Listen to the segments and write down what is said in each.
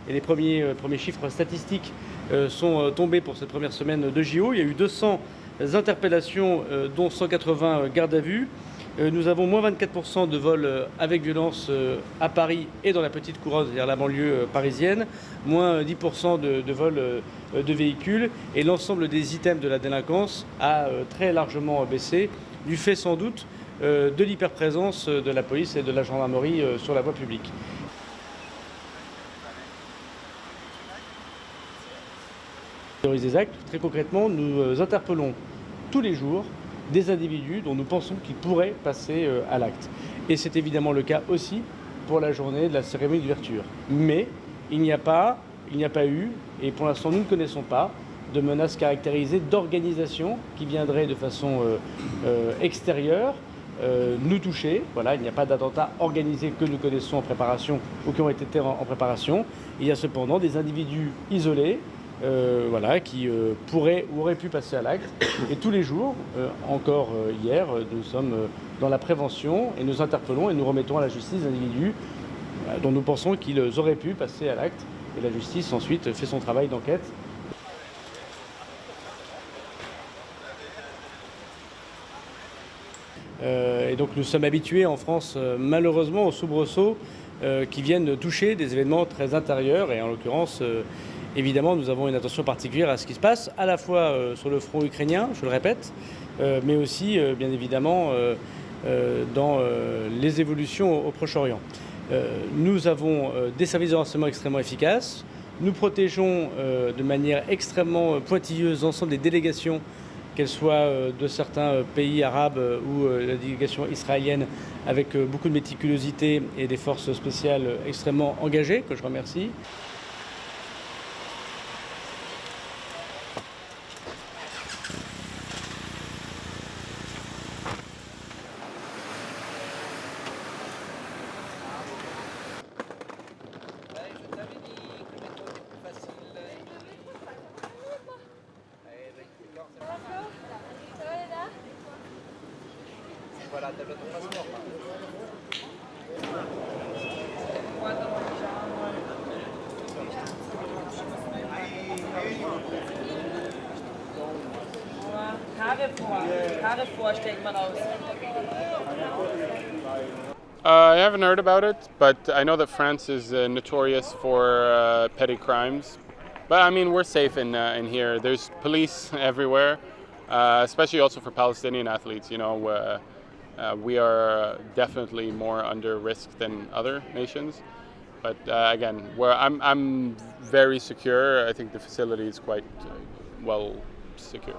Et les premiers chiffres statistiques sont tombés pour cette première semaine de JO. Il y a eu 200 interpellations, dont 180 gardes à vue. Nous avons moins 24% de vols avec violence à Paris et dans la petite couronne, c'est-à-dire la banlieue parisienne, moins 10% de vols de véhicules, et l'ensemble des items de la délinquance a très largement baissé, du fait sans doute de l'hyperprésence de la police et de la gendarmerie sur la voie publique. Des actes, très concrètement, nous interpellons tous les jours des individus dont nous pensons qu'ils pourraient passer à l'acte. Et c'est évidemment le cas aussi pour la journée de la cérémonie d'ouverture. Mais il n'y a pas eu, et pour l'instant nous ne connaissons pas, de menaces caractérisées d'organisation qui viendraient de façon extérieure nous toucher. Voilà, il n'y a pas d'attentats organisés que nous connaissons en préparation ou qui ont été en préparation. Il y a cependant des individus isolés qui pourraient ou auraient pu passer à l'acte. Et tous les jours, encore hier, nous sommes dans la prévention et nous interpellons et nous remettons à la justice des individus dont nous pensons qu'ils auraient pu passer à l'acte. Et la justice ensuite fait son travail d'enquête. Et donc nous sommes habitués en France, malheureusement, aux soubresauts qui viennent toucher des événements très intérieurs. Et en l'occurrence, évidemment, nous avons une attention particulière à ce qui se passe, à la fois sur le front ukrainien, je le répète, mais aussi, bien évidemment, dans les évolutions au Proche-Orient. Nous avons des services de renseignement extrêmement efficaces. Nous protégeons de manière extrêmement pointilleuse l'ensemble des délégations, qu'elles soient de certains pays arabes ou la délégation israélienne, avec beaucoup de méticulosité et des forces spéciales extrêmement engagées, que je remercie. I haven't heard about it, but I know that France is notorious for petty crimes. But I mean, we're safe in here. There's police everywhere, especially also for Palestinian athletes. You know, we are definitely more under risk than other nations. But again, I'm very secure. I think the facility is quite well secure.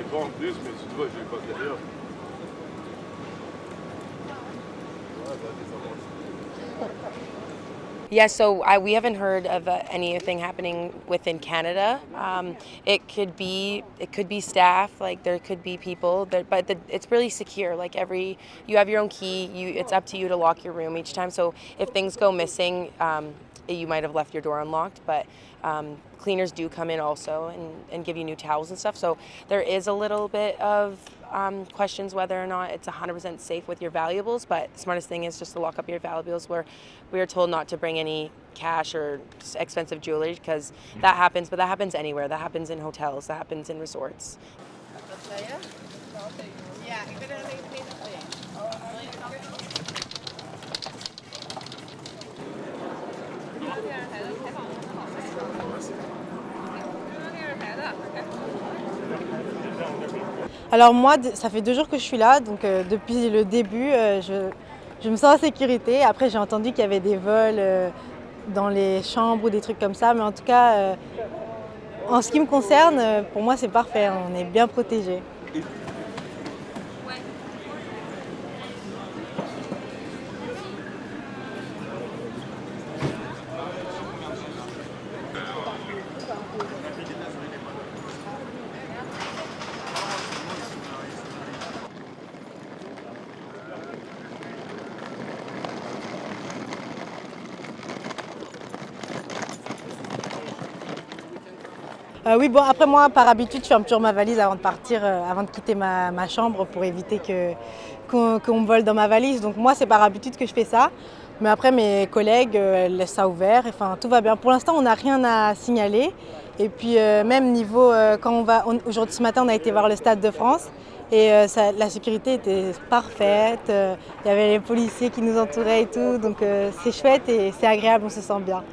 Pas en plus, mais tu vois, je vais pas derrière. Yeah, so we haven't heard of anything happening within Canada. It could be staff, like there could be people, but it's really secure. Like you have your own key. It's up to you to lock your room each time. So if things go missing, you might have left your door unlocked, but cleaners do come in also and give you new towels and stuff. So there is a little bit of questions whether or not it's 100% safe with your valuables, but the smartest thing is just to lock up your valuables. We are told not to bring any cash or expensive jewelry because that happens, but that happens anywhere. That happens in hotels, that happens in resorts. Alors moi, ça fait 2 jours que je suis là, donc depuis le début, je me sens en sécurité. Après, j'ai entendu qu'il y avait des vols dans les chambres ou des trucs comme ça, mais en tout cas, en ce qui me concerne, pour moi, c'est parfait, on est bien protégés. Oui, bon, après moi, par habitude, je ferme toujours ma valise avant de partir, avant de quitter ma chambre pour éviter qu'on me vole dans ma valise. Donc moi, c'est par habitude que je fais ça. Mais après, mes collègues laissent ça ouvert. Enfin, tout va bien. Pour l'instant, on n'a rien à signaler. Et puis, même niveau, aujourd'hui, ce matin, on a été voir le Stade de France. Et la sécurité était parfaite. Il y avait les policiers qui nous entouraient et tout. Donc, c'est chouette et c'est agréable, on se sent bien.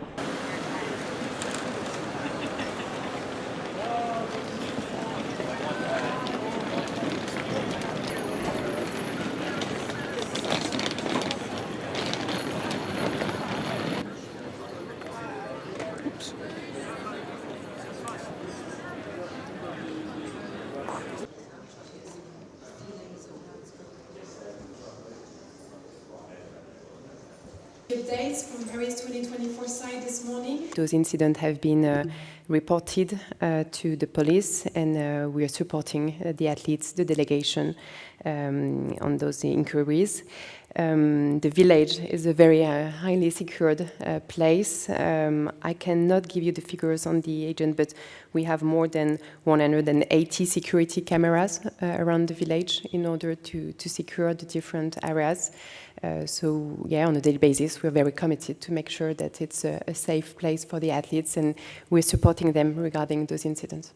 Updates from Paris 2024 side this morning. Those incidents have been reported to the police, and we are supporting the athletes, the delegation, on those inquiries. The village is a very highly secured place. I cannot give you the figures on the agent, but we have more than 180 security cameras around the village in order to secure the different areas. So yeah, on a daily basis, we're very committed to make sure that it's a safe place for the athletes, and we're supporting them regarding those incidents.